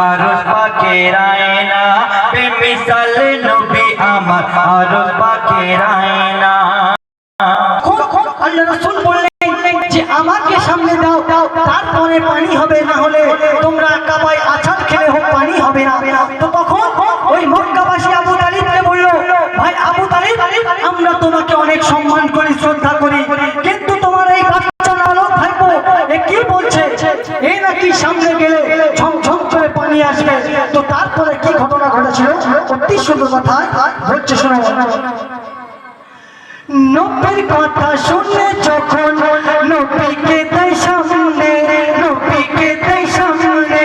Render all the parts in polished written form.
আরশ পাকের আয়না, বেমিসাল নবী আমার আরশ পাকের আয়না। আল্লাহ রাসূল বললেন যে আমাকে সামনে দাও, তারপরে পানি হবে, না হলে তোমরা কাবায় আছাড় খেলে হোক পানি হবে না। তো তখন ওই মক্কাবাসী আবু তালিবকে বলল, ভাই আবু তালিব, আমরা তোমাকে অনেক সম্মান করি, শ্রদ্ধা করি, কিন্তু তোমার এই বাচ্চা নালক ভাইপো এ কি বলছে, এই নাকি সামনে গেলে ঝমঝম করে পানি আসবে। তো তারপরে কি ঘটনা ঘটেছিল অতি সুন্দর কথা বলছে, শোনো। নবীর কথা শুনে যখন নবীকে দেয় সামনে, নবীকে দেয় সামনে,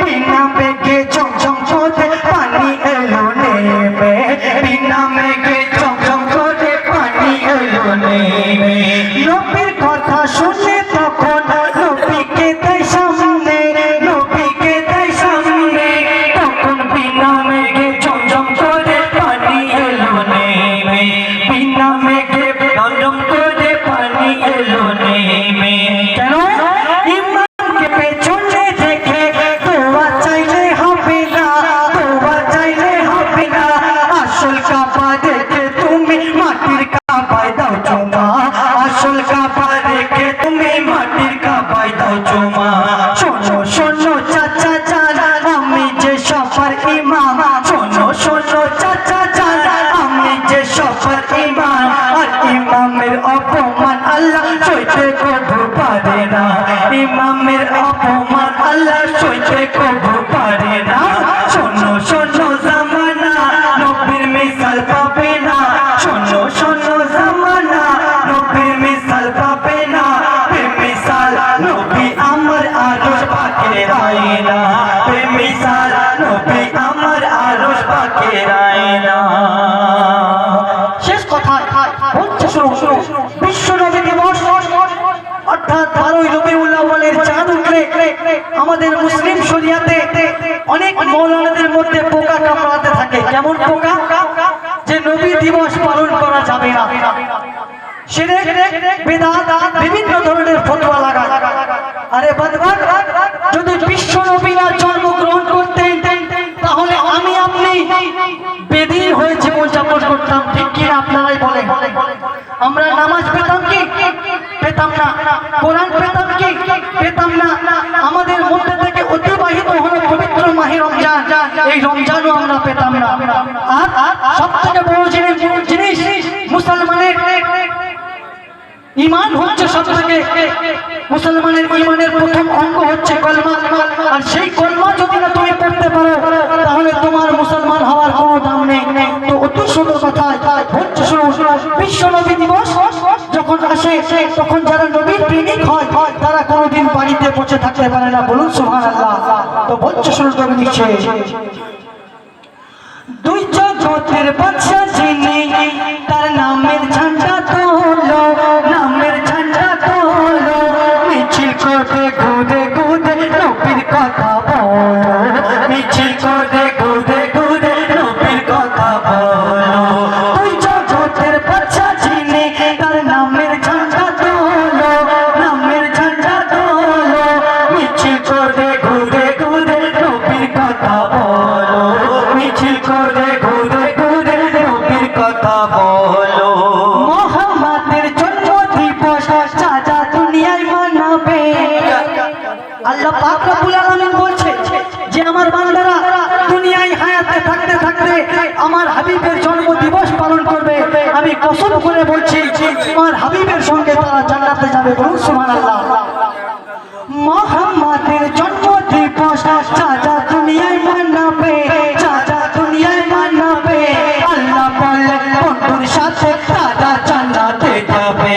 বিনা বেগে ঝমঝম করে পানি এলো নেমে, বিনা বেগে ঝমঝম করে পানি এলো নেমে। নবীর কথা শুনে তখন নবীকে দেয় সামনে, নবীকে দেয় সামনে, তখন বিনা বেগে ঝমঝম করে পানি এলো নেমে, বিনা বেগে ঝমঝম করে পানি এলো নেমে। কেন? ইমানকে পেছনে রেখে দোয়া চাইলে হবে না, দোয়া চাইলে হবে না, আসল কাবা দেখে তুমি মাটির কাবায় দাও চুমা, আসল কাবা দেখে তুমি মাটির কাবায় দাও চুমা। শোনো শোনো চাচা জান, আমি যে সফর ইমাম, শোনো শোনো চাচা জান, আমি যে সফর ইমাম, আর ইমামের অপমান আল্লাহ সইতে কবু পারে না, ইমামের অপমান আল্লাহ সইতে কবু পারে না। শোনো শোনো জামানা নবীর মিসাল পাবে না, শোনো শোনো জামানা নবীর মিসাল পাবে না, বেমিসাল নবী আমার আরশ পাকের আয়না, বেমিসাল নবী আমার আরশ পাকের আয়না। শেষ কথা হচ্ছে, শোনো, বিশ্ব নবী দিবস অর্থাৎ 12ই রবিউল আউয়ালের চাঁদ উঠলে আমাদের মুসলিম শরিয়াতে অনেক মৌলানাদের মধ্যে পোকা কামড়াতে থাকে। কেমন পোকা? যে নবী দিবস পালন করা যাবে না, শিরক বিদআত বিভিন্ন ধরনের ফতোয়া লাগায়। আরে বাদবাদ, যদি বিশ্ব নবী না জন্মগ্রহণ করতেন তাহলে আমি আপনি বেদিন হয়ে জীবনযাপন করতাম, ঠিক কিনা আপনারাই বলেন। আমরা নামাজ পেতাম কি? পেতাম না। কোরআন পেতাম কি? পেতাম না। আমাদের মধ্যে থেকে অতিবাহিত হলো পবিত্র মাহে রমজান, এই রমজানও আমরা পেতাম না। আর সব থেকে বড় জিনিস মুসলমানের ঈমান হচ্ছে সবথেকে, মুসলমানের ঈমানের প্রথম অঙ্গ হচ্ছে কলমা, আর সেই কলমা যদি না তুমি পড়তে পারো তাহলে তোমার মুসলমান হওয়ার কোনো দাম নেই। তো অতি সুন্দর কথা হচ্ছে, শুনো, বিশ্ব নবী দিবস যখন আসে তখন যারা নবীর প্রেমিক হয় তারা কোনোদিন বাড়িতে বসে থাকতে পারে না, বলুন সুবহানাল্লাহ। তো বলছে, শুরু করে দিচ্ছে, দুই জগতের বাদশা যিনি, তার নামের ঝান্ডা তোলো, নামের ঝান্ডা তোলো, মিছিল করে ঘুরে ঘুরে নবীর কথা বলো, মিছিল করে ঘুরে ঘুরে নবীর কথা বলো। দুই জগতের বাদশা যিনি, তার নামের ঝান্ডা তোলো, নামের ঝান্ডা তোলো, মিছিল করে ঘুরে ঘুরে নবীর কথা বলো, মিছিল করে ঘুরে ঘুরে নবীর কথা বলো। মুহাম্মাদের জন্ম দিবস সারা দুনিয়ায় মানাবে। আল্লাহ পাক রব্বুল আলামিন বলছে যে আমার বান্দারা দুনিয়ায় হায়াতে থাকতে থাকতে আমার হাবিবের জন্ম দিবস পালন করবে। আমি কসম করে বলছি আমার হাবিবের সঙ্গে তারা জান্নাতে যাবে, বলুন সুবহানাল্লাহ। মুহাম্মাদের জন্ম দিবস সারা দুনিয়ায় মানাবে, সারা দুনিয়ায় মানাবে। আল্লাহ বলে বন্ধুর সাথে তারা জান্নাতে যাবে,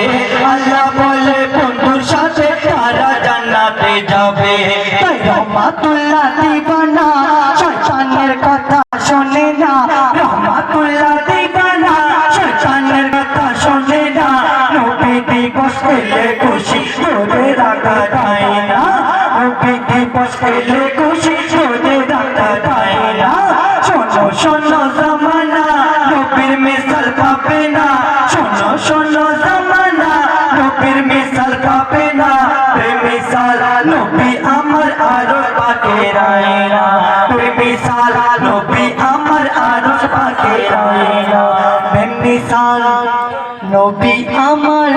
আল্লাহ বলে বন্ধুর সাথে তারা জান্নাতে যাবে। তাই রহমাতুল্লাহ দিবানা শয়তানের কথা শোনে না, রহমাতুল্লাহ দিবানা শয়তানের কথা শোনে না। নবী দিবস পেলে খুশি করে রাখা যায় না, নবী দিবস পেলে খুশি করে রাখা যায় না। শোনো শোনো জামানা নবীর মিসাল পাবে না, শোনো শোনো জামানা নবীর মিসাল পাবে না, বেমিসাল নবী আমার আরশ পাকের আয়না। নবী আমার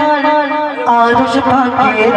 আরশ পাকের